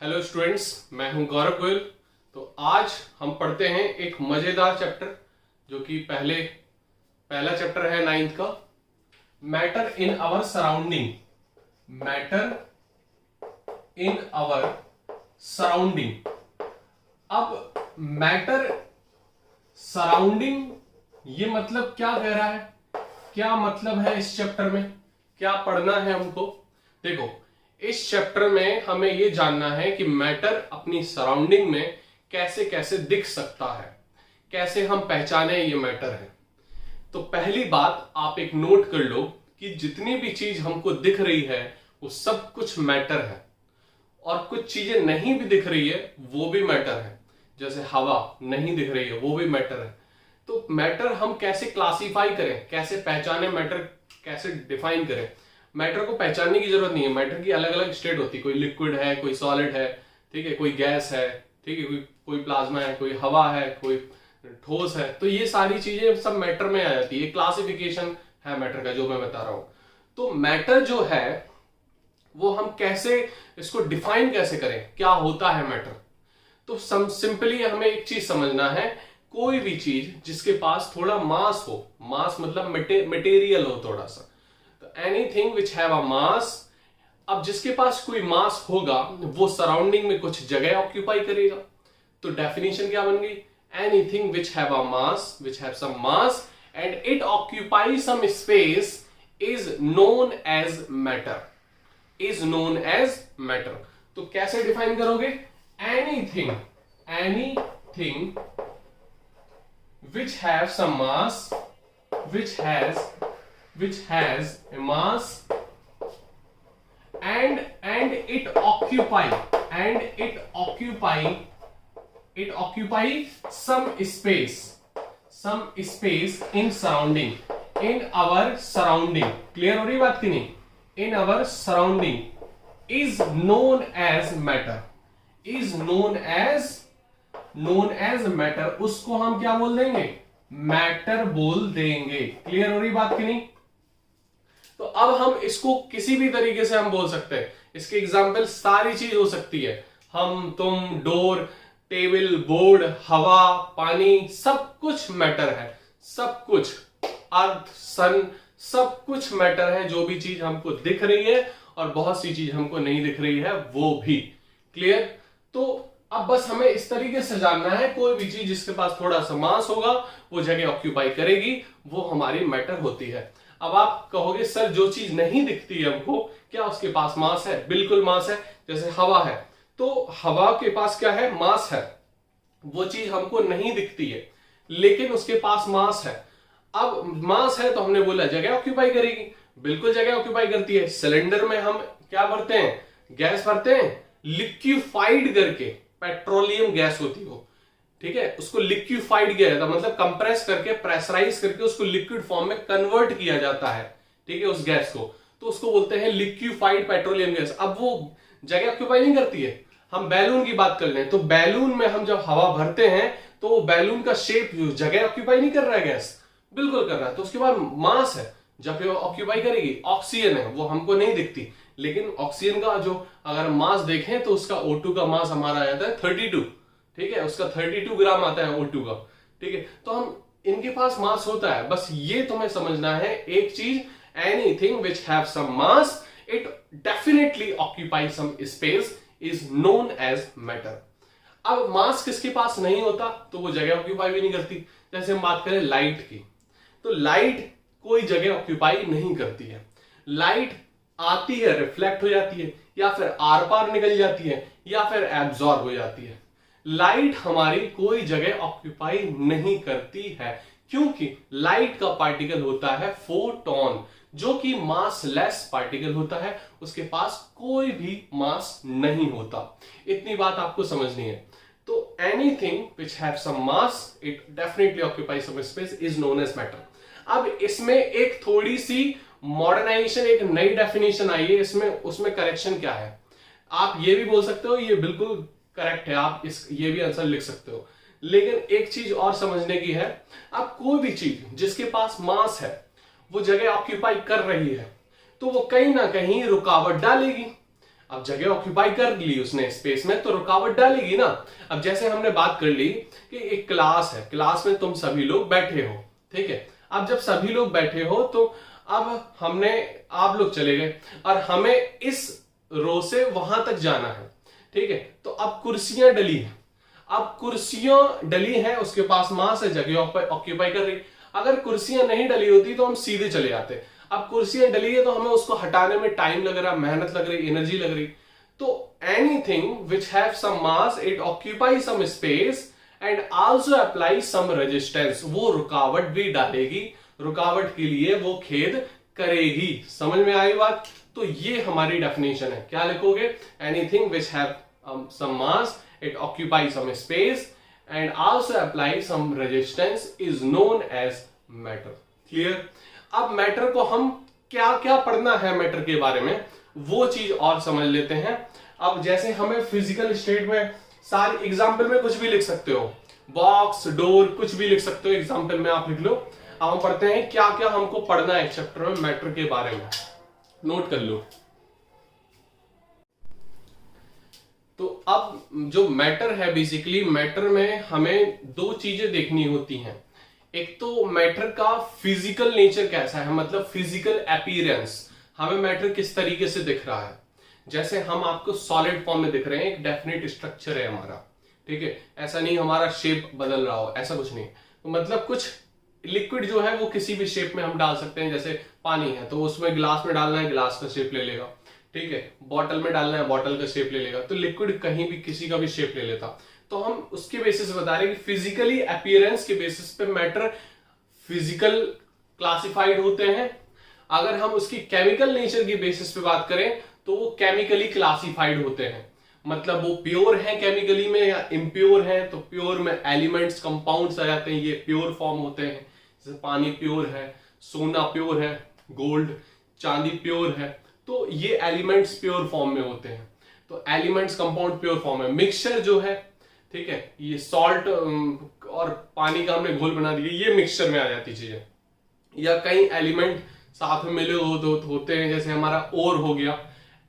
Hello students, मैं हूं गौरव गोयल। तो आज हम पढ़ते हैं एक मजेदार चैप्टर जो कि पहला चैप्टर है 9th का, matter in our surrounding. Matter in our surrounding. अब मैटर सराउंडिंग, ये मतलब क्या कह रहा है, क्या मतलब है इस चैप्टर में, क्या पढ़ना है हमको। देखो, इस चैप्टर में हमें यह जानना है कि मैटर अपनी सराउंडिंग में कैसे कैसे दिख सकता है, कैसे हम पहचाने ये मैटर है। तो पहली बात आप एक नोट कर लो कि जितनी भी चीज हमको दिख रही है वो सब कुछ मैटर है, और कुछ चीजें नहीं भी दिख रही है वो भी मैटर है। जैसे हवा नहीं दिख रही है, वो भी मैटर है। तो मैटर हम कैसे क्लासिफाई करें, कैसे पहचाने मैटर, कैसे डिफाइन करें। मैटर को पहचानने की जरूरत नहीं है। मैटर की अलग अलग स्टेट होती है, कोई लिक्विड है, कोई सॉलिड है, ठीक है, कोई गैस है, ठीक है, कोई प्लाज्मा है, कोई हवा है, कोई ठोस है। तो ये सारी चीजें सब मैटर में आ जाती है। क्लासिफिकेशन है मैटर का जो मैं बता रहा हूं। तो मैटर जो है वो हम कैसे इसको डिफाइन कैसे करें, क्या होता है मैटर। तो सिंपली हमें एक चीज समझना है, कोई भी चीज जिसके पास थोड़ा मास हो, मास मतलब मटेरियल हो थोड़ा सा, तो एनीथिंग विच हैव अ मास। अब जिसके पास कोई मास होगा वो सराउंडिंग में कुछ जगह ऑक्यूपाई करेगा। तो डेफिनेशन क्या बन गई, anything which have a mass, which have some mass and it occupy some space is known as matter, is known as matter. तो कैसे डिफाइन करोगे, anything which have some mass, which has a mass and it occupy some space in surrounding, in our surrounding। Clear हो रही बात कि नहीं? in our surrounding is known as matter, is known as matter। उसको हम क्या बोल देंगे, मैटर बोल देंगे। क्लियर हो रही बात कि नहीं? तो अब हम इसको किसी भी तरीके से हम बोल सकते हैं। इसके एग्जाम्पल सारी चीज हो सकती है, हम, तुम, डोर, टेबल, बोर्ड, हवा, पानी, सब कुछ मैटर है। सब कुछ, अर्थ, सन, सब कुछ मैटर है। जो भी चीज हमको दिख रही है और बहुत सी चीज हमको नहीं दिख रही है वो भी। क्लियर? तो अब बस हमें इस तरीके से जानना है, कोई भी चीज जिसके पास थोड़ा सा मास होगा वो जगह ऑक्यूपाई करेगी, वो हमारी मैटर होती है। अब आप कहोगे सर जो चीज नहीं दिखती है हमको, क्या उसके पास मास है? बिल्कुल मास है। जैसे हवा है, तो हवा के पास क्या है, मास है। वो चीज हमको नहीं दिखती है लेकिन उसके पास मास है। अब मास है तो हमने बोला जगह ऑक्यूपाई करेगी, बिल्कुल जगह ऑक्यूपाई करती है। सिलेंडर में हम क्या भरते हैं, गैस भरते हैं, लिक्विफाइड करके, पेट्रोलियम गैस होती हो, ठीक है, उसको लिक्विफाइड किया जाता है, मतलब कंप्रेस करके, प्रेशराइज करके उसको लिक्विड फॉर्म में कन्वर्ट किया जाता है, ठीक है, उस गैस को। तो उसको बोलते हैं लिक्विफाइड पेट्रोलियम गैस। अब वो जगह ऑक्यूपाई नहीं करती है। हम बैलून की बात कर लें तो बैलून में हम जब हवा भरते हैं तो वो बैलून का शेप जगह ऑक्यूपाई नहीं कर रहा है, गैस बिल्कुल कर रहा है। तो उसके बाद मास है, जब ये ऑक्यूपाई करेगी। ऑक्सीजन है, वो हमको नहीं दिखती लेकिन ऑक्सीजन का जो अगर मास देखें तो उसका O2 का मास हमारा आ जाता है 32, ठीक है, उसका 32 ग्राम आता है O2 का, ठीक है। तो हम, इनके पास मास होता है। बस ये तुम्हें समझना है एक चीज, anything which have some mass it definitely occupy some space is known as matter. अब मास किसके पास नहीं होता तो वो जगह ऑक्यूपाई भी नहीं करती। जैसे हम बात करें लाइट की, तो लाइट कोई जगह ऑक्यूपाई नहीं करती है। लाइट आती है, रिफ्लेक्ट हो जाती है, या फिर आर पार निकल जाती है, या फिर एब्जॉर्ब हो जाती है। लाइट हमारी कोई जगह ऑक्यूपाई नहीं करती है, क्योंकि लाइट का पार्टिकल होता है फोटोन, जो कि मासलेस पार्टिकल होता है। उसके पास कोई भी मास नहीं होता। इतनी बात आपको समझनी है। तो anything which have some mass it definitely occupy some space is known as matter. अब इसमें एक थोड़ी सी मॉडर्नाइजेशन, एक नई डेफिनेशन आई है इसमें। उसमें करेक्शन क्या है, आप ये भी बोल सकते हो ये बिल्कुल करेक्ट है, आप ये भी आंसर लिख सकते हो, लेकिन एक चीज और समझने की है। अब कोई भी चीज जिसके पास मास है वो जगह ऑक्यूपाई कर रही है तो वो कहीं ना कहीं रुकावट डालेगी। अब जगह ऑक्यूपाई कर ली उसने स्पेस में, तो रुकावट डालेगी ना। अब जैसे हमने बात कर ली कि एक क्लास है, क्लास में तुम सभी लोग बैठे हो, ठीक है। अब जब सभी लोग बैठे हो तो अब आप लोग चले गए और हमें इस रो से वहां तक जाना है, ठीक है। तो अब कुर्सियां डली है, अब कुर्सियां डली है, उसके पास मास है, जगह ऑक्यूपाई कर रही। अगर कुर्सियां नहीं डली होती तो हम सीधे चले जाते। अब कुर्सियां डली है तो हमें उसको हटाने में टाइम लग रहा, मेहनत लग रही, एनर्जी लग रही। तो anything which have some mass it occupy some space and also apply some resistance, वो रुकावट भी डालेगी, रुकावट के लिए वो खेद करेगी। समझ में आई बात? तो ये हमारी डेफिनेशन है। क्या लिखोगे? Anything which have some mass it occupy some space and also apply some resistance is known as matter. Clear? अब मैटर को हम क्या क्या पढ़ना है मैटर के बारे में, वो चीज और समझ लेते हैं। अब जैसे हमें फिजिकल स्टेट में सारी एग्जाम्पल में कुछ भी लिख सकते हो, बॉक्स, डोर, कुछ भी लिख सकते हो एग्जाम्पल में, आप लिख लो। अब हम पढ़ते हैं क्या क्या हमको पढ़ना है चैप्टर में मैटर के बारे में, नोट कर लो। तो अब जो मैटर है, बेसिकली मैटर में हमें दो चीजें देखनी होती हैं। एक तो मैटर का फिजिकल नेचर कैसा है, मतलब फिजिकल अपीयरेंस, हमें मैटर किस तरीके से दिख रहा है। जैसे हम आपको सॉलिड फॉर्म में दिख रहे हैं, एक डेफिनेट स्ट्रक्चर है हमारा, ठीक है। ऐसा नहीं हमारा शेप बदल रहा हो, ऐसा कुछ नहीं। तो मतलब कुछ लिक्विड जो है वो किसी भी शेप में हम डाल सकते हैं। जैसे पानी है तो उसमें ग्लास में डालना है, ग्लास का शेप ले लेगा, ठीक है। बॉटल में डालना है, बॉटल का शेप ले लेगा। तो लिक्विड कहीं भी किसी का भी शेप ले लेता। तो हम उसके बेसिस बता रहे हैं कि फिजिकली अपीयरेंस के बेसिस पे मैटर फिजिकल क्लासिफाइड होते हैं। अगर हम उसकी केमिकल नेचर की बेसिस पे बात करें तो वो केमिकली क्लासिफाइड होते हैं। मतलब वो प्योर है केमिकली में या इम्प्योर है। तो प्योर में एलिमेंट्स, कंपाउंड्स आ जाते हैं, ये प्योर फॉर्म होते हैं। जैसे पानी प्योर है, सोना प्योर है, गोल्ड चांदी प्योर है। तो ये एलिमेंट्स प्योर फॉर्म में होते हैं। तो एलिमेंट्स, कंपाउंड प्योर फॉर्म है। मिक्सचर जो है, ठीक है, ये सॉल्ट और पानी का हमने घोल बना दिया, ये मिक्सचर में आ जाती चीजें। या कई एलिमेंट साथ में मिले होते हैं, जैसे हमारा ओर हो गया,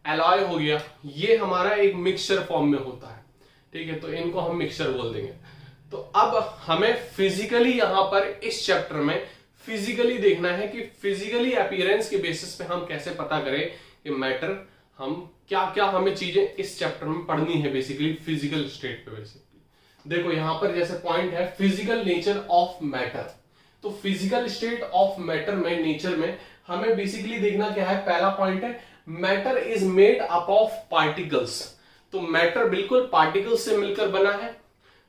एलॉय हो गया, ये हमारा एक मिक्सचर फॉर्म में होता है, ठीक है। तो इनको हम मिक्सचर बोल देंगे। तो अब हमें फिजिकली यहां पर इस चैप्टर में फिजिकली देखना है कि फिजिकली अपीयरेंस के बेसिस पे हम कैसे पता करें कि मैटर, हम क्या क्या हमें चीजें इस चैप्टर में पढ़नी है बेसिकली फिजिकल स्टेट पे। बेसिकली देखो यहां पर जैसे पॉइंट है फिजिकल नेचर ऑफ मैटर। तो फिजिकल स्टेट ऑफ मैटर में, नेचर में हमें बेसिकली देखना क्या है। पहला पॉइंट है matter is made up of particles. तो मैटर बिल्कुल पार्टिकल्स से मिलकर बना है,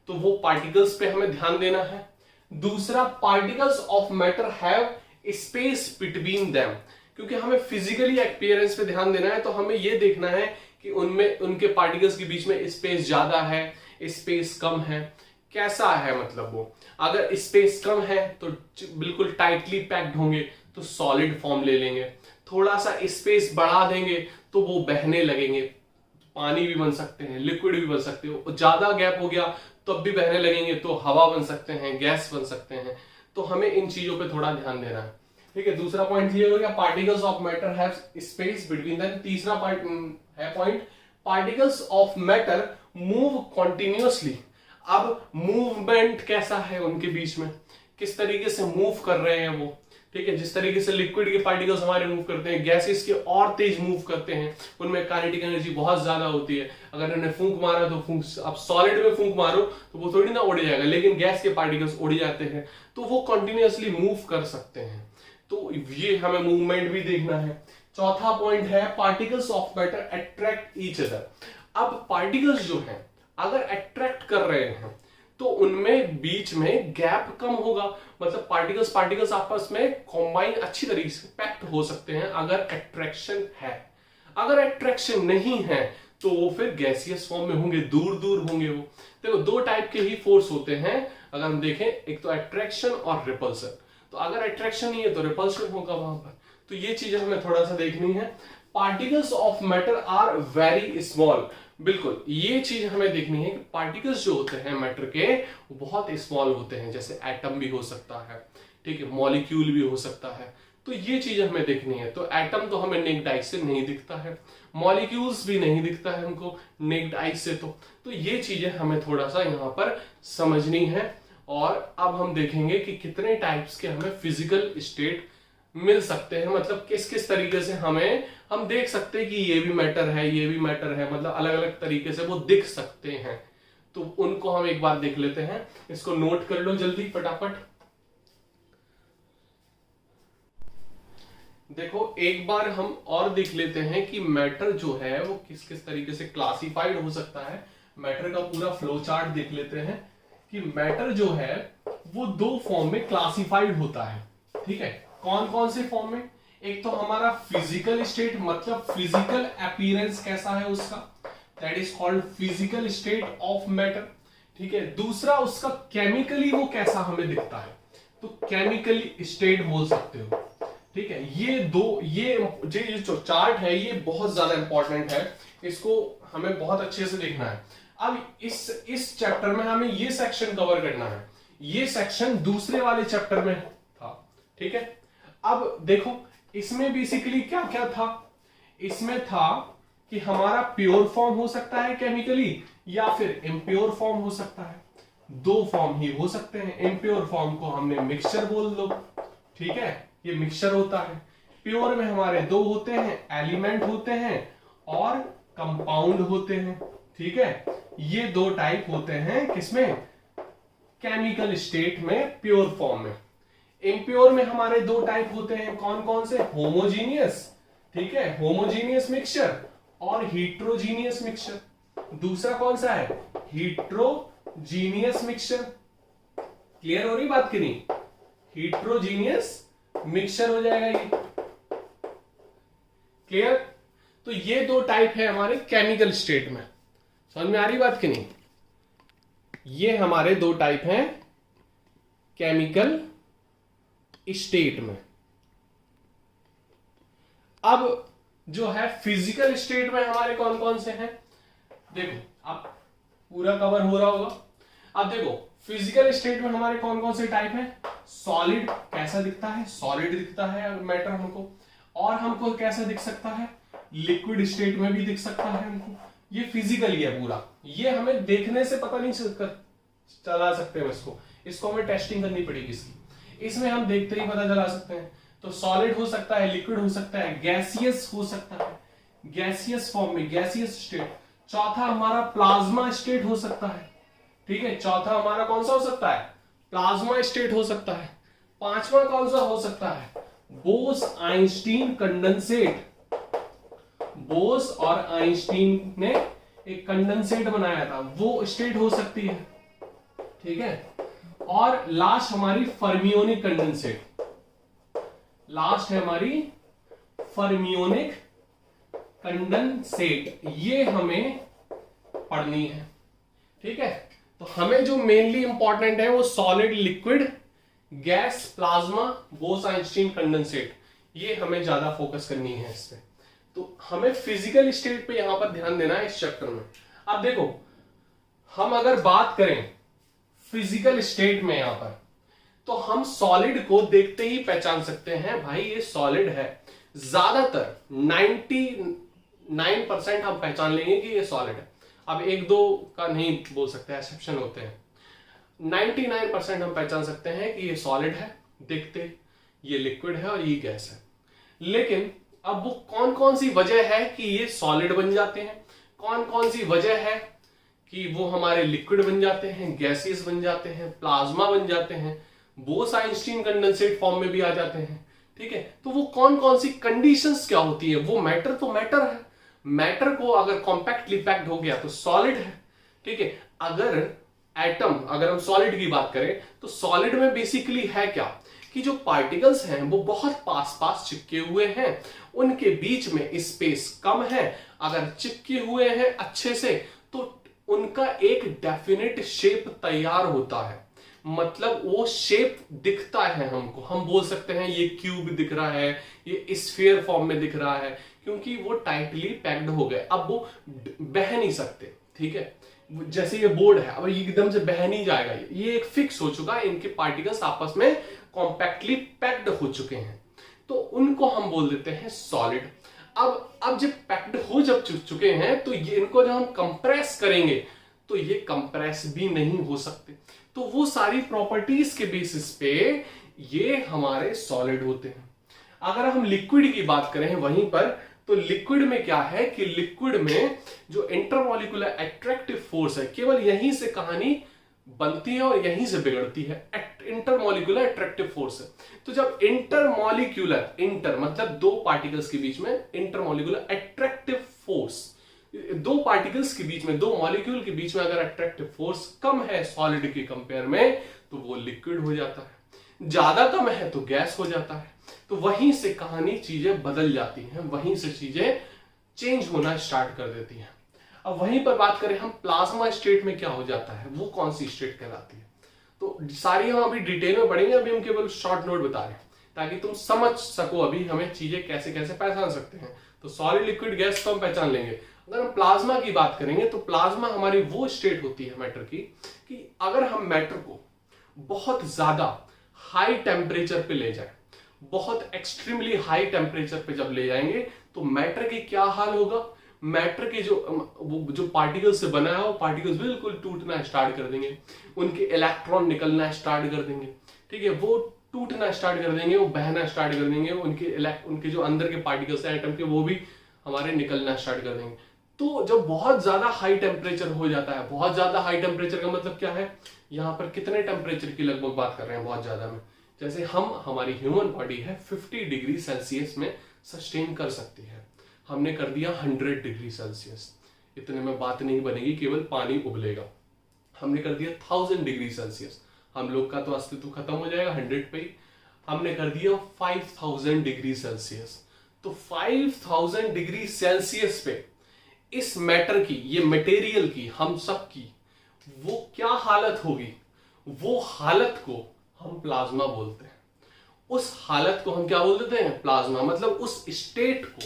तो वो पार्टिकल्स पे हमें ध्यान देना है। दूसरा, particles of matter have space between them. क्योंकि हमें फिजिकली अपीयरेंस पे ध्यान देना है तो हमें ये देखना है कि उनमें, उनके पार्टिकल्स के बीच में स्पेस ज्यादा है, स्पेस कम है, कैसा है। मतलब वो अगर स्पेस कम है तो बिल्कुल टाइटली पैक्ड होंगे तो सॉलिड फॉर्म ले लेंगे। थोड़ा सा स्पेस बढ़ा देंगे तो वो बहने लगेंगे, पानी भी बन सकते हैं, लिक्विड भी बन सकते हो। ज्यादा गैप हो गया तब भी बहने लगेंगे तो हवा बन सकते हैं, गैस बन सकते हैं। तो हमें इन चीजों पे थोड़ा ध्यान देना है, ठीक है। दूसरा पॉइंट क्लियर हो गया, particles of matter have space between them. तीसरा point, particles of matter move continuously. अब मूवमेंट कैसा है उनके बीच में, किस तरीके से मूव कर रहे हैं वो, ठीक है। जिस तरीके से लिक्विड के पार्टिकल्स हमारे मूव करते हैं, गैसेस के और तेज मूव करते हैं, उनमें काइनेटिक एनर्जी बहुत ज्यादा होती है। अगर उन्हें फूंक मारा तो फूंक, अब सॉलिड में फूंक मारो तो वो थोड़ी ना उड़ जाएगा, लेकिन गैस के पार्टिकल्स उड़ जाते हैं तो वो कंटिन्यूअसली मूव कर सकते हैं। तो ये हमें मूवमेंट भी देखना है। चौथा पॉइंट है particles of matter attract each other. अब पार्टिकल्स जो हैं अगर अट्रैक्ट कर रहे हैं तो उनमें बीच में गैप कम होगा। मतलब पार्टिकल्स आपस में कॉम्बाइन अच्छी तरीके से पैक्ट हो सकते हैं अगर अट्रैक्शन है। अगर अट्रैक्शन नहीं है तो वो फिर गैसियस फॉर्म में होंगे, दूर दूर होंगे। वो देखो दो टाइप के ही फोर्स होते हैं अगर हम देखें, एक तो अट्रैक्शन और रिपल्सन। तो अगर अट्रैक्शन नहीं है तो रिपल्शन होगा वहां पर। तो ये चीजें हमें थोड़ा सा देखनी है। Particles of matter are very small. बिल्कुल ये चीज हमें देखनी है कि पार्टिकल्स जो होते हैं मैटर के वो बहुत स्मॉल होते हैं। जैसे एटम भी हो सकता है, ठीक है, मॉलिक्यूल भी हो सकता है, तो ये चीज हमें देखनी है। तो एटम तो हमें नेक्ड आई से नहीं दिखता है, मॉलिक्यूल्स भी नहीं दिखता है हमको नेक्ड आई से। तो ये चीजें हमें थोड़ा सा यहाँ पर समझनी है। और अब हम देखेंगे कि कितने टाइप्स के हमें फिजिकल स्टेट मिल सकते हैं, मतलब किस किस तरीके से हम देख सकते हैं कि ये भी मैटर है, ये भी मैटर है, मतलब अलग अलग तरीके से वो दिख सकते हैं। तो उनको हम एक बार देख लेते हैं। इसको नोट कर लो जल्दी फटाफट। देखो एक बार हम और देख लेते हैं कि मैटर जो है वो किस किस तरीके से क्लासिफाइड हो सकता है। मैटर का पूरा फ्लो चार्ट देख लेते हैं कि मैटर जो है वो दो फॉर्म में क्लासिफाइड होता है। ठीक है, कौन कौन से फॉर्म में? एक तो हमारा फिजिकल स्टेट, मतलब फिजिकल अपीयरेंस कैसा है उसका, that is called physical state of matter. ठीक है, दूसरा उसका केमिकली वो कैसा हमें दिखता है, तो केमिकली स्टेट बोल सकते हो। ठीक है, ये जो चार्ट है ये बहुत ज्यादा इंपॉर्टेंट है, इसको हमें बहुत अच्छे से देखना है। अब इस चैप्टर में हमें ये सेक्शन कवर करना है, ये सेक्शन दूसरे वाले चैप्टर में था। ठीक है, अब देखो इसमें बेसिकली क्या क्या था। इसमें था कि हमारा प्योर फॉर्म हो सकता है केमिकली, या फिर इम्प्योर फॉर्म हो सकता है। दो फॉर्म ही हो सकते हैं। इम्प्योर फॉर्म को हमने मिक्सचर बोल दो। ठीक है, ये मिक्सचर होता है। प्योर में हमारे दो होते हैं, एलिमेंट होते हैं और कंपाउंड होते हैं। ठीक है, ये दो टाइप होते हैं किसमें, केमिकल स्टेट में, प्योर फॉर्म में। इम्प्योर में हमारे दो टाइप होते हैं, कौन कौन से, होमोजीनियस, ठीक है, होमोजीनियस मिक्सचर और हीट्रोजीनियस मिक्सचर। दूसरा कौन सा है, हीट्रोजीनियस मिक्सचर। क्लियर हो रही बात की नहीं, हीट्रोजीनियस मिक्सचर हो जाएगा ये। क्लियर, तो ये दो टाइप है हमारे केमिकल स्टेट में। समझ में आ रही बात की नहीं, ये हमारे दो टाइप हैं केमिकल स्टेट में। अब जो है फिजिकल स्टेट में हमारे कौन कौन से हैं, देखो अब पूरा कवर हो रहा होगा। अब देखो फिजिकल स्टेट में हमारे कौन कौन से टाइप हैं। सॉलिड कैसा दिखता है, सॉलिड दिखता है मैटर हमको। और हमको कैसा दिख सकता है, लिक्विड स्टेट में भी दिख सकता है हमको। ये फिजिकली है पूरा, ये हमें देखने से पता नहीं चला सकते हम इसको हमें टेस्टिंग करनी पड़ेगी इसकी। इसमें हम देखते ही पता चला सकते हैं। तो सॉलिड हो सकता है, लिक्विड हो सकता है, गैसियस हो सकता है, गैसियस फॉर्म में, गैसियस स्टेट। चौथा हमारा प्लाज्मा स्टेट हो सकता है। ठीक है, चौथा हमारा कौन सा हो सकता है, प्लाज्मा स्टेट हो सकता है। पांचवा कौन सा हो सकता है, बोस आइंस्टीन कंडेंसेट। बोस और आइंस्टीन ने एक कंडेंसेट बनाया था, वो स्टेट हो सकती है। ठीक है, और लास्ट हमारी फर्मियोनिक कंडेंसेट। लास्ट है हमारी फर्मियोनिक कंडेंसेट, ये हमें पढ़नी है। ठीक है, तो हमें जो मेनली इंपॉर्टेंट है वो solid, liquid, gas, plasma, Bose Einstein condensate, ये हमें ज्यादा फोकस करनी है इस पे। तो हमें फिजिकल स्टेट पे यहां पर ध्यान देना है इस चैप्टर में। अब देखो हम अगर बात करें फिजिकल स्टेट में यहां पर, तो हम सॉलिड को देखते ही पहचान सकते हैं, भाई ये सॉलिड है। ज्यादातर 99% हम पहचान लेंगे कि ये सॉलिड है। अब एक दो का नहीं बोल सकते, एक्सेप्शन होते हैं। 99% हम पहचान सकते हैं कि ये सॉलिड है, देखते ये लिक्विड है और ये गैस है। लेकिन अब वो कौन कौन सी वजह है कि ये सॉलिड बन जाते हैं, कौन कौन सी वजह है कि वो हमारे लिक्विड बन जाते हैं, गैसेस बन जाते हैं, प्लाज्मा बन जाते हैं, बोस आइंस्टीन कंडेंसेट फॉर्म में भी आ जाते हैं। ठीक है, तो वो कौन कौन सी कंडीशंस क्या होती है, वो मैटर तो मैटर है। मैटर को अगर कॉम्पैक्टली पैक्ड हो गया तो सॉलिड है। ठीक है, अगर एटम, अगर हम सॉलिड की बात करें तो सॉलिड में बेसिकली है क्या कि जो पार्टिकल्स हैं वो बहुत पास पास चिपके हुए हैं, उनके बीच में स्पेस कम है। अगर चिपके हुए हैं अच्छे से तो उनका एक डेफिनेट शेप तैयार होता है, मतलब वो शेप दिखता है हमको। हम बोल सकते हैं ये क्यूब दिख रहा है, ये स्फीयर फॉर्म में दिख रहा है, क्योंकि वो टाइटली पैक्ड हो गए, अब वो बह नहीं सकते। ठीक है, जैसे ये बोर्ड है, अब एकदम से बह नहीं जाएगा, ये एक फिक्स हो चुका है, इनके पार्टिकल्स आपस में कॉम्पैक्टली पैक्ड हो चुके हैं। तो उनको हम बोल देते हैं सॉलिड। अब जब पैक्ड हो जब चुके हैं तो ये इनको जब हम कंप्रेस करेंगे तो ये कंप्रेस भी नहीं हो सकते। तो वो सारी प्रॉपर्टीज के बेसिस पे ये हमारे सॉलिड होते हैं। अगर हम लिक्विड की बात करें वहीं पर, तो लिक्विड में क्या है कि लिक्विड में जो इंटरमॉलिक्यूलर अट्रैक्टिव फोर्स है केवल यहीं से कहानी बनती है और यहीं से बिगड़ती है। इंटरमॉलिक्यूलर अट्रैक्टिव फोर्स है। तो जब इंटरमॉलिक्यूलर, इंटर मतलब दो पार्टिकल्स के बीच में, इंटरमॉलिक्यूलर अट्रैक्टिव फोर्स, दो पार्टिकल्स के बीच में, दो मॉलिक्यूल के बीच में अगर अट्रैक्टिव फोर्स कम है सॉलिड के कंपेयर में तो वो लिक्विड हो जाता है, ज्यादा कम है तो गैस हो जाता है। तो वहीं से कहानी चीजें बदल जाती हैं, वहीं से चीजें चेंज होना स्टार्ट कर देती हैं। अब वहीं पर बात करें हम प्लाज्मा स्टेट में क्या हो जाता है, वो कौन सी स्टेट कहलाती है। तो सारी हम अभी डिटेल में पढ़ेंगे, अभी हम केवल शॉर्ट नोट बता रहे हैं ताकि तुम समझ सको अभी हमें चीजें कैसे कैसे पहचान सकते हैं। तो सॉलिड, लिक्विड, गैस तो हम पहचान लेंगे। अगर हम प्लाज्मा की बात करेंगे तो प्लाज्मा हमारी वो स्टेट होती है मैटर की कि अगर हम मैटर को बहुत ज्यादा हाई टेम्परेचर पे ले जाए, बहुत एक्सट्रीमली हाई टेम्परेचर पे जब ले जाएंगे तो मैटर की क्या हाल होगा, मैटर के जो पार्टिकल्स से बना है वो पार्टिकल्स बिल्कुल टूटना स्टार्ट कर देंगे, उनके इलेक्ट्रॉन निकलना स्टार्ट कर देंगे, ठीक है, वो टूटना स्टार्ट कर देंगे, वो बहना स्टार्ट कर देंगे, उनके जो अंदर के पार्टिकल्स हैं एटम के वो भी हमारे निकलना स्टार्ट कर देंगे। तो जब बहुत ज्यादा हाई टेम्परेचर हो जाता है, बहुत ज्यादा हाई टेम्परेचर का मतलब क्या है, यहाँ पर कितने टेम्परेचर की लगभग बात कर रहे हैं, बहुत ज्यादा में, जैसे हमारी ह्यूमन बॉडी है 50 डिग्री सेल्सियस में सस्टेन कर सकती है, हमने कर दिया 100 डिग्री सेल्सियस, इतने में बात नहीं बनेगी, केवल पानी उबलेगा। हमने कर दिया 1000 डिग्री सेल्सियस, हम लोग का तो अस्तित्व खत्म हो जाएगा 100 पे ही। हमने कर दिया 5000 डिग्री सेल्सियस, तो 5000 डिग्री सेल्सियस पे इस मैटर की, ये मटेरियल की, हम सब की वो क्या हालत होगी, वो हालत को हम प्लाज्मा बोलते हैं। उस हालत को हम क्या बोल देते हैं, प्लाज्मा। मतलब उस स्टेट को,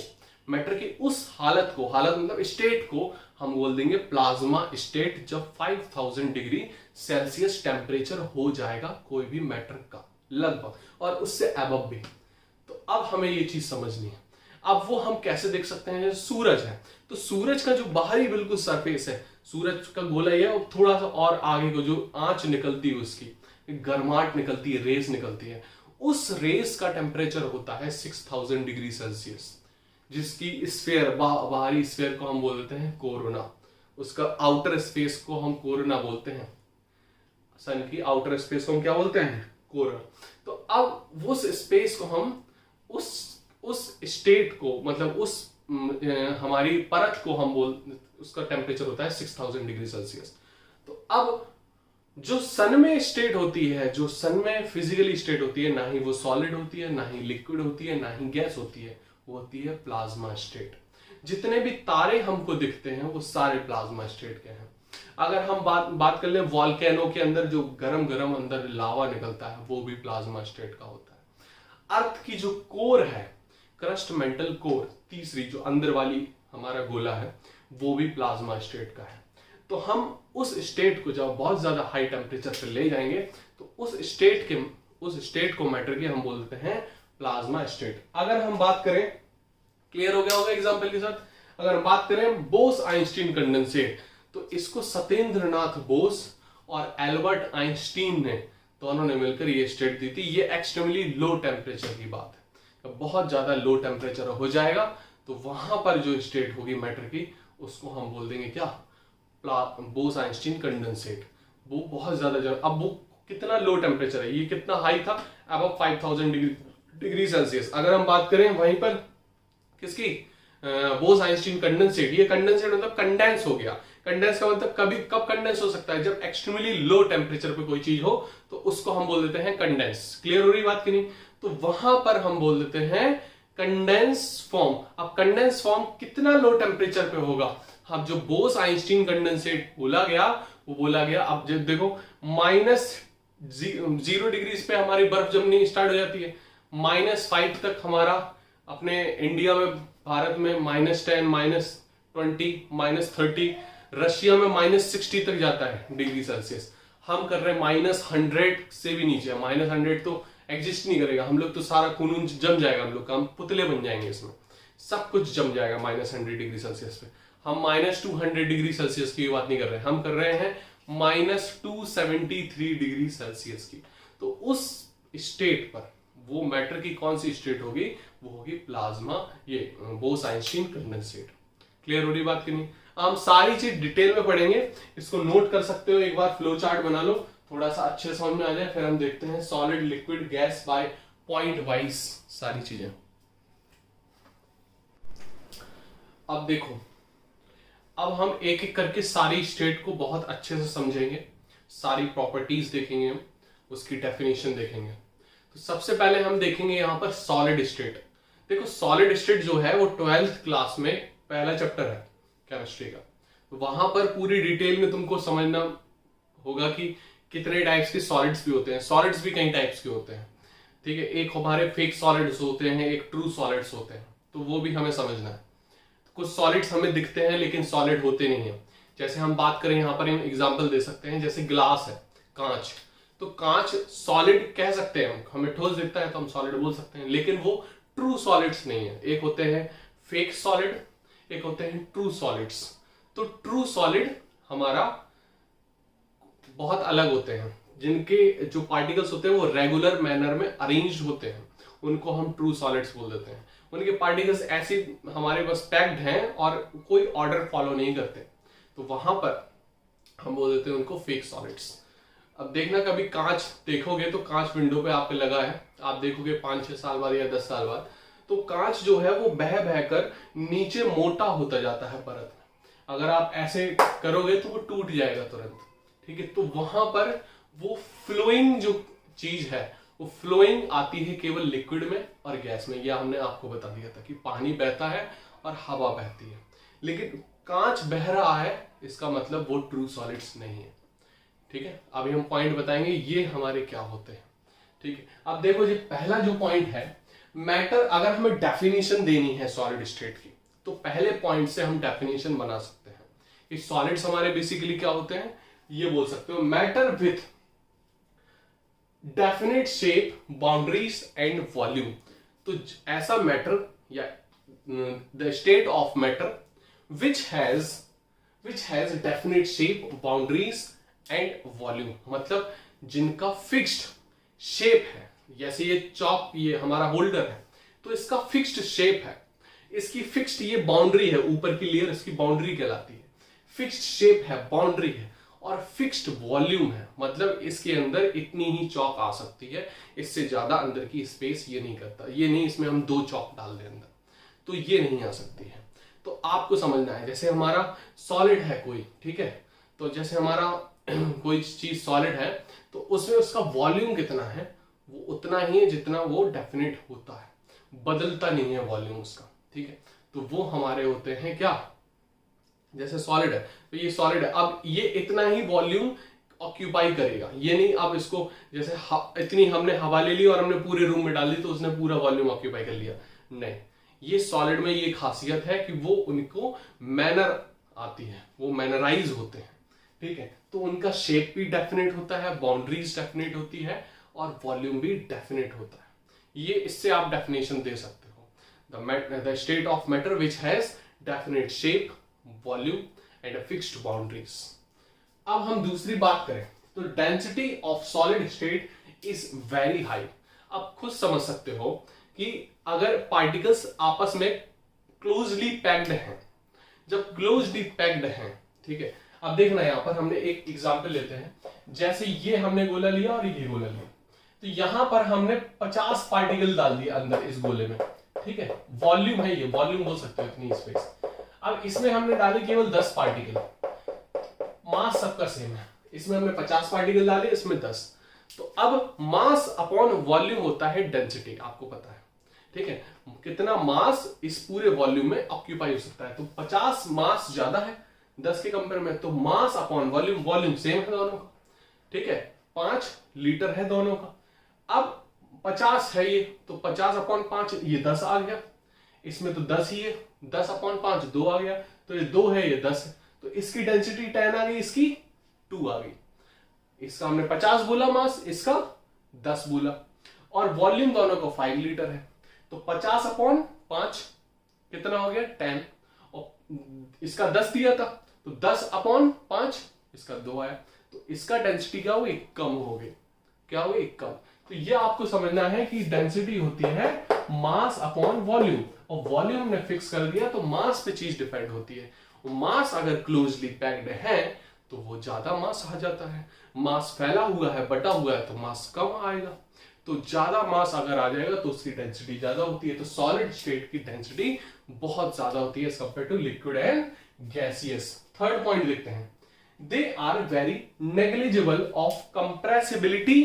मैटर की उस हालत को, हालत मतलब स्टेट को हम बोल देंगे प्लाज्मा स्टेट, जब 5000 डिग्री सेल्सियस टेम्परेचर हो जाएगा कोई भी मैटर का लगभग, और उससे अबव भी। तो अब हमें ये चीज समझनी है। अब वो हम कैसे देख सकते हैं, जैसे सूरज है, तो सूरज का जो बाहरी बिल्कुल सरफेस है, सूरज का गोला ये है, थोड़ा सा और आगे को जो आंच निकलती है, उसकी गर्माहट निकलती है, रेस निकलती है, उस रेस का टेम्परेचर होता है 6000 डिग्री सेल्सियस, जिसकी स्फीयर, बाहरी स्फीयर को हम बोल देते हैं कोरोना, उसका आउटर स्पेस को हम कोरोना बोलते हैं, सन की आउटर स्पेस को हम क्या बोलते हैं, कोरोना। तो अब उस स्पेस को हम उस स्टेट को, मतलब उस हमारी परत को हम उसका टेम्परेचर होता है 6000 डिग्री सेल्सियस। तो अब जो सन में स्टेट होती है, जो सन में फिजिकली स्टेट होती है, ना ही वो सॉलिड होती है, ना ही लिक्विड होती है, ना ही गैस होती है, वो होती है प्लाज्मा स्टेट। जितने भी तारे हमको दिखते हैं वो सारे प्लाज्मा स्टेट के हैं। अगर हम बात कर ले वॉल्केनो के अंदर जो गरम गरम अंदर लावा निकलता है वो भी प्लाज्मा स्टेट का होता है। अर्थ की जो कोर है, क्रस्ट मेंटल कोर, तीसरी जो अंदर वाली हमारा गोला है, वो भी प्लाज्मा स्टेट का है। तो हम उस स्टेट को जब बहुत ज्यादा हाई टेम्परेचर पे ले जाएंगे तो उस स्टेट को मैटर के हम बोलते हैं प्लाज्मा स्टेट। अगर हम बात करें, क्लियर हो गया होगा एग्जांपल के साथ, अगर हम बात करें बोस आइंस्टीन कंडेंसेट, तो इसको सत्येंद्रनाथ बोस और एल्बर्ट आइंस्टीन ने, दोनों ने मिलकर ये स्टेट दी थी। ये एक्सट्रीमली लो टेम्परेचर की बात है, बहुत ज्यादा लो टेम्परेचर हो जाएगा तो वहां पर जो स्टेट होगी मैटर की, उसको हम बोल देंगे क्या, बोस आइंस्टीन कंडेंसेट। वो बहुत ज्यादा, अब वो कितना लो टेम्परेचर है, ये कितना हाई था, अब 5000 डिग्री सेल्सियस। अगर हम बात करें वहीं पर किसकी, बोस आइंस्टीन कंडेंसेट, ये कंडेंसेट मतलब कंडेंस हो गया। कंडेंस का मतलब कब कंडेंस हो सकता है, जब एक्सट्रीमली लो टेम्परेचर पे कोई चीज हो तो उसको हम बोल देते हैं कंडेंस। क्लियर हो रही बात कि नहीं। तो वहां पर हम बोल देते हैं कंडेंस फॉर्म। अब कंडेंस फॉर्म कितना लो टेम्परेचर पे होगा, अब जो बोस आइंस्टीन कंडेंसेट बोला गया वो बोला गया, अब जब देखो -0 डिग्री पे हमारी बर्फ जमनी स्टार्ट हो जाती है, -5 तक हमारा अपने इंडिया में, भारत में -10, -20, -30, रशिया में -60 तक जाता है डिग्री सेल्सियस। हम कर रहे हैं -100 से भी नीचे, -100 तो एग्जिस्ट नहीं करेगा। हम लोग तो सारा खून जम जाएगा, हम लोग का, हम पुतले बन जाएंगे, इसमें सब कुछ जम जाएगा -100 डिग्री सेल्सियस पे। हम -200 डिग्री सेल्सियस की बात नहीं कर रहे हैं, हम कर रहे हैं -273 डिग्री सेल्सियस की। तो उस स्टेट पर वो मैटर की कौन सी स्टेट होगी, वो होगी प्लाज्मा, ये बोस-आइंस्टीन कंडेंसेट। क्लियर हो रही बात कि नहीं? हम सारी चीज डिटेल में पढ़ेंगे, इसको नोट कर सकते हो, एक बार फ्लो चार्ट बना लो, थोड़ा सा अच्छे समझ में आ जाए। फिर हम देखते हैं solid, liquid, gas by point wise सारी चीजें। अब देखो, अब हम एक एक करके सारी स्टेट को बहुत अच्छे से समझेंगे, सारी प्रॉपर्टीज देखेंगे, हम उसकी डेफिनेशन देखेंगे। तो सबसे पहले हम देखेंगे यहां पर सॉलिड स्टेट। देखो सॉलिड स्टेट जो है वो 12th क्लास में पहला चैप्टर है केमिस्ट्री का, तो वहां पर पूरी डिटेल में तुमको समझना होगा कि कितने टाइप्स के सॉलिड्स भी होते हैं। सॉलिड्स भी कई टाइप्स के होते हैं, ठीक है। एक हमारे फेक सॉलिड्स होते हैं, एक ट्रू सॉलिड्स होते हैं, तो वो भी हमें समझना है। कुछ सॉलिड्स हमें दिखते हैं लेकिन सॉलिड होते नहीं है। जैसे हम बात करें, यहाँ पर हम एग्जांपल दे सकते हैं, जैसे ग्लास है, कांच, तो कांच सॉलिड कह सकते हैं, हमें ठोस दिखता है तो हम सॉलिड बोल सकते हैं, लेकिन वो ट्रू सॉलिड्स नहीं है। एक होते हैं फेक सॉलिड, एक होते हैं ट्रू सॉलिड्स। तो ट्रू सॉलिड हमारा बहुत अलग होते हैं, जिनके जो पार्टिकल्स होते हैं वो रेगुलर मैनर में अरेंज्ड होते हैं, उनको हम ट्रू सॉलिड्स बोल देते हैं। उनके पार्टिकल्स ऐसे हमारे पास पैक्ड हैं और कोई ऑर्डर फॉलो नहीं करते, तो वहां पर हम बोल देते हैं उनको फेक सॉलिड्स। अब देखना, कभी कांच देखोगे तो कांच विंडो पे आप पे लगा है, आप देखोगे 5-6 साल बाद या 10 साल बाद, तो कांच जो है वो बह बहकर नीचे मोटा होता जाता है परत में। अगर आप ऐसे करोगे तो वो टूट जाएगा तुरंत, ठीक है। तो वहां पर वो फ्लोइंग जो चीज है, वो फ्लोइंग आती है केवल लिक्विड में और गैस में। यह हमने आपको बता दिया था कि पानी बहता है और हवा बहती है, लेकिन कांच बह रहा है इसका मतलब वो ट्रू सॉलिड्स नहीं है, ठीक है। अभी हम पॉइंट बताएंगे ये हमारे क्या होते हैं, ठीक है। अब देखो, ये पहला जो पॉइंट है, मैटर, अगर हमें डेफिनेशन देनी है सॉलिड स्टेट की, तो पहले पॉइंट से हम डेफिनेशन बना सकते हैं कि सॉलिड्स हमारे बेसिकली क्या होते हैं। ये बोल सकते हो, matter with definite shape, boundaries and volume. तो ऐसा मैटर या the state of matter which has definite shape, boundaries and volume, मतलब जिनका फिक्स्ड शेप है। जैसे ये चॉक, ये हमारा होल्डर है, तो इसका फिक्स्ड शेप है, इसकी फिक्स्ड ये बाउंड्री है, ऊपर की लेयर इसकी बाउंड्री कहलाती है। फिक्स्ड शेप है, बाउंड्री है और फिक्स्ड वॉल्यूम है, मतलब इसके अंदर इतनी ही चौक आ सकती है, इससे ज्यादा अंदर की स्पेस ये नहीं करता। ये नहीं इसमें हम 2 चौक डाल दें अंदर, तो ये नहीं आ सकती है। तो आपको समझना है, जैसे हमारा सॉलिड है कोई, ठीक है, तो जैसे हमारा कोई चीज सॉलिड है, तो उसमें उसका वॉल्यूम कितना है, वो उतना ही है जितना वो डेफिनेट होता है, बदलता नहीं है वॉल्यूम उसका, ठीक है। तो वो हमारे होते हैं क्या, जैसे सॉलिड है, तो ये सॉलिड है, अब ये इतना ही वॉल्यूम ऑक्यूपाई करेगा। ये नहीं अब इसको जैसे इतनी हमने हवा ले ली और हमने पूरे रूम में डाल दी तो उसने पूरा वॉल्यूम ऑक्यूपाई कर लिया, नहीं। ये सॉलिड में ये खासियत है कि वो उनको मैनर आती है, वो मैनराइज होते हैं, ठीक है। तो उनका शेप भी डेफिनेट होता है, बाउंड्रीज डेफिनेट होती है और वॉल्यूम भी डेफिनेट होता है। ये इससे आप डेफिनेशन दे सकते हो, the state of matter which has definite shape, volume and fixed boundaries. अब हम दूसरी बात करें तो density of solid state is very high. आप खुद समझ सकते हो कि अगर पार्टिकल्स आपस में क्लोजली पैक्ड हैं, जब क्लोजली पैक्ड हैं, ठीक है। अब देखना, यहां पर हमने एक एग्जांपल लेते हैं, जैसे ये हमने गोला लिया और ये गोला लिया, तो यहां पर हमने 50 पार्टिकल डाल दिए अंदर इस गोले में, ठीक है। वॉल्यूम है, ये वॉल्यूम बोल सकते हो, इतनी स्पेस। अब इसमें हमने डाले केवल 10 पार्टिकल, मास सबका सेम है, इसमें हमने 50 पार्टिकल डाले, इसमें 10, तो अब मास अपॉन वॉल्यूम होता है डेंसिटी, आपको पता है, ठीक है। कितना मास इस पूरे वॉल्यूम में ऑक्यूपाई हो सकता है, तो 50 मास ज्यादा है 10 के कंपेयर में, तो mass upon volume, volume same है दोनों का, ठीक है। 5 लीटर है दोनों का। अब 50 है ये, तो 50 अपॉन 5, ये 10 आ गया, इसमें तो 10 ही है, 10 अपॉन 5 2 आ गया, तो ये 2 है, ये 10 है, तो इसकी डेंसिटी 10 आ गई, इसकी 2 आ गई। इसका हमने 50 बोला मास, इसका 10 बोला। और वॉल्यूम दोनों को 5 लीटर है। तो 50/5 कितना हो गया 10, और इसका 10 दिया था तो 10/5 इसका 2 आया, तो इसका डेंसिटी क्या होगी, कम हो गई। क्या होगी, कम। तो ये आपको समझना है कि डेंसिटी होती है मास अपॉन वॉल्यूम, और वॉल्यूम ने फिक्स कर दिया तो मास पे चीज डिपेंड होती है। मास अगर क्लोजली पैक्ड है तो वो ज्यादा मास आ जाता है, मास फैला हुआ है, बटा हुआ है, तो मास कम आएगा। तो ज्यादा मास अगर आ जाएगा तो उसकी डेंसिटी ज्यादा होती है। तो सॉलिड स्टेट की डेंसिटी बहुत ज्यादा होती है as compare to liquid and gaseous. Third point देखते हैं, they are very negligible of compressibility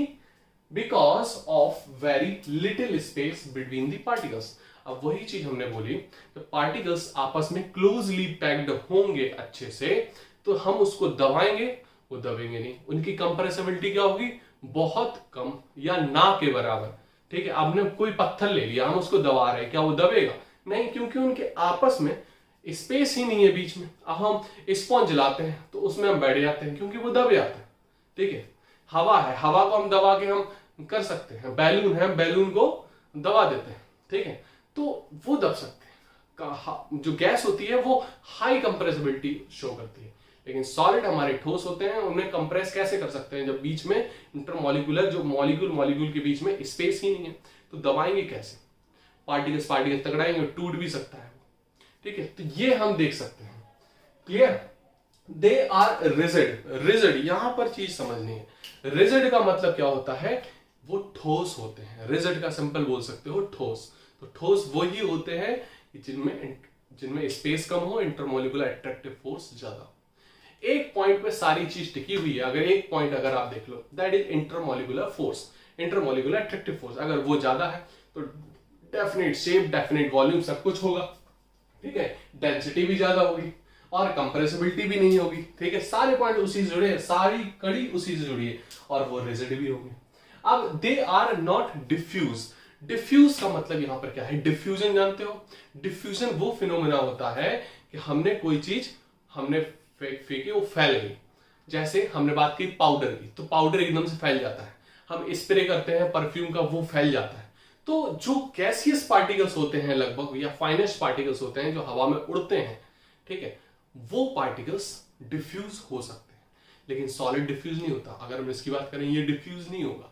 because of very little space between the particles. अब वही चीज हमने बोली, तो पार्टिकल्स आपस में क्लोजली पैक्ड होंगे अच्छे से तो हम उसको दबाएंगे, वो दबेंगे नहीं। उनकी कंप्रेसिबिलिटी क्या होगी, बहुत कम या ना के बराबर। ठीक है, आपने कोई पत्थर ले लिया, हम उसको दबा रहे हैं, क्या वो दबेगा, नहीं, क्योंकि उनके आपस में स्पेस ही नहीं है बीच में। अब हम स्पॉन्ज लाते हैं तो उसमें हम बैठ जाते हैं क्योंकि वो दब जाते हैं। ठीक है, हवा है, हवा को हम दबा के हम कर सकते हैं, बैलून है, बैलून को दबा देते हैं। ठीक है, तो वो दब सकते हैं। जो गैस होती है वो हाई कंप्रेसिबिलिटी शो करती है, लेकिन सॉलिड हमारे ठोस होते हैं, उन्हें कंप्रेस कैसे कर सकते हैं जब बीच में इंटरमॉलिक्यूलर, जो मॉलिक्यूल के बीच में स्पेस ही नहीं है, तो दबाएंगे कैसे, पार्टिकल्स टकराएंगे, टूट भी सकता है। ठीक है, तो ये हम देख सकते हैं। Clear, they are rigid. Rigid यहां पर चीज समझनी है, रिजिड का मतलब क्या होता है, वो ठोस होते हैं। रिजिड का सिंपल बोल सकते हो ठोस। तो ठोस वही होते हैं जिनमें स्पेस कम हो, इंटरमॉलिक्यूलर अट्रैक्टिव फोर्स ज्यादा। एक पॉइंट पे सारी चीज टिकी हुई है, अगर एक पॉइंट अगर आप देख लो, that is intermolecular force, intermolecular attractive force. अगर वो ज्यादा है तो डेफिनेट शेप, डेफिनेट वॉल्यूम सब कुछ होगा। ठीक है, डेंसिटी भी ज्यादा होगी और कंप्रेसिबिलिटी भी नहीं होगी। ठीक है, सारे पॉइंट उसी से जुड़े हैं, सारी कड़ी उसी से जुड़ी है, और वो रिजिड भी होगी। अब they are not diffuse. Diffuse का मतलब यहां पर क्या है, डिफ्यूजन जानते हो, डिफ्यूजन वो फिनोमेना होता है कि हमने कोई चीज हमने फेंकी, वो फैल गई। जैसे हमने बात की पाउडर की, तो पाउडर एकदम से फैल जाता है। हम स्प्रे करते हैं परफ्यूम का, वो फैल जाता है। तो जो गैसियस पार्टिकल्स होते हैं लगभग, या फाइनेस्ट पार्टिकल्स होते हैं जो हवा में उड़ते हैं, ठीक है, वो पार्टिकल्स डिफ्यूज हो सकते हैं, लेकिन सॉलिड डिफ्यूज नहीं होता। अगर हम इसकी बात करें, ये डिफ्यूज नहीं होगा।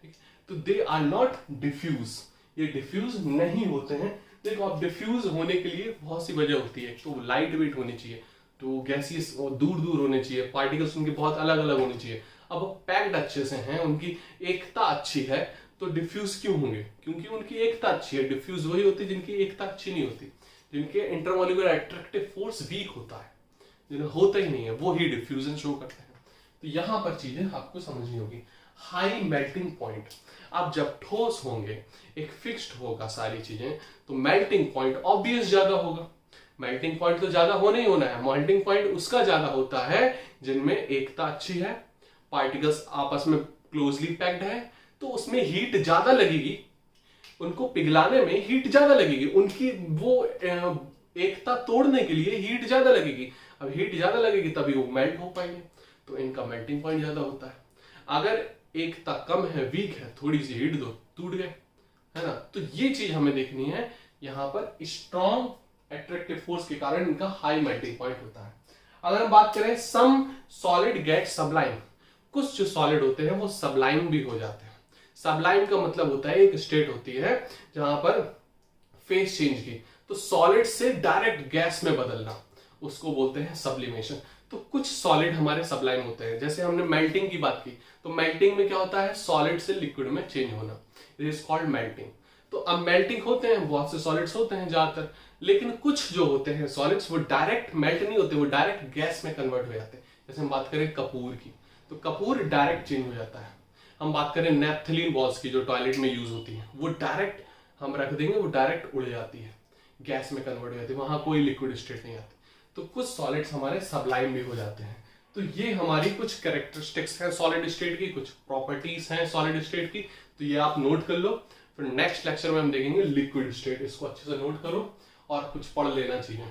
ठीक है, तो दे आर नॉट डिफ्यूज, ये डिफ्यूज नहीं होते हैं। देखो, अब डिफ्यूज होने के लिए बहुत सी वजह होती है। तो लाइट वेट होनी चाहिए, तो गैसियस दूर दूर होने चाहिए, पार्टिकल्स उनके बहुत अलग अलग होने चाहिए। अब पैक्ड अच्छे से हैं, उनकी एकता अच्छी है, तो डिफ्यूज क्यों होंगे, क्योंकि उनकी एकता अच्छी है। डिफ्यूज वही होती है जिनकी एकता अच्छी नहीं होती, जिनके इंटरमॉलिक्यूलर अट्रैक्टिव फोर्स वीक होता है, जिन्हें होता ही नहीं है, वो ही डिफ्यूजन शो करते हैं। तो यहां पर चीजें आपको समझनी होगी। हाई मेल्टिंग पॉइंट, अब जब ठोस होंगे, एक फिक्स्ड होगा सारी चीजें, तो मेल्टिंग पॉइंट ऑब्वियस ज्यादा होगा। मेल्टिंग पॉइंट तो ज्यादा होना ही होना है। मेल्टिंग पॉइंट उसका ज्यादा होता है जिनमें एकता अच्छी है, पार्टिकल्स आपस में क्लोजली पैक्ड है, तो उसमें हीट ज्यादा लगेगी, उनको पिघलाने में हीट ज्यादा लगेगी, उनकी वो एकता तोड़ने के लिए हीट ज्यादा लगेगी। अब हीट ज्यादा लगेगी तभी वो मेल्ट हो पाएंगे, तो इनका मेल्टिंग पॉइंट ज्यादा होता है। अगर एकता कम है, वीक है, थोड़ी सी हीट दो, टूट गए, है ना। तो ये चीज हमें देखनी है। यहां पर स्ट्रॉन्ग अट्रैक्टिव फोर्स के कारण इनका हाई मेल्टिंग पॉइंट होता है। अगर हम बात करें सम सॉलिड गेट सब्लाइम, कुछ जो सॉलिड होते हैं वो सब्लाइम भी हो जाते हैं। सब्लाइम का मतलब होता है एक स्टेट होती है जहां पर फेस चेंज की, तो सॉलिड से डायरेक्ट गैस में बदलना, उसको बोलते हैं सब्लिमेशन। तो कुछ सॉलिड हमारे सब्लाइम होते हैं। जैसे हमने मेल्टिंग की बात की, तो मेल्टिंग में क्या होता है, सॉलिड से लिक्विड में चेंज होना, इट इज कॉल्ड मेल्टिंग। तो अब मेल्टिंग होते हैं, बहुत से सॉलिड्स होते हैं ज्यादातर, लेकिन कुछ जो होते हैं सॉलिड्स वो डायरेक्ट मेल्ट नहीं होते, वो डायरेक्ट गैस में कन्वर्ट हो जाते हैं। जैसे हम बात करें कपूर की, तो कपूर डायरेक्ट चेंज हो जाता है। हम बात करें नैप्थलीन बॉल्स की जो टॉयलेट में यूज होती है, वो डायरेक्ट हम रख देंगे, वो डायरेक्ट उड़ जाती है, गैस में कन्वर्ट हो जाती है, वहां कोई लिक्विड स्टेट नहीं आती। तो कुछ सॉलिड्स हमारे सब्लाइम भी हो जाते हैं। तो ये हमारी कुछ कैरेक्टरिस्टिक्स हैं सॉलिड स्टेट की, कुछ प्रॉपर्टीज हैं सॉलिड स्टेट की, तो ये आप नोट कर लो। फिर नेक्स्ट लेक्चर में हम देखेंगे लिक्विड स्टेट, इसको अच्छे से नोट करो और कुछ पढ़ लेना चाहिए।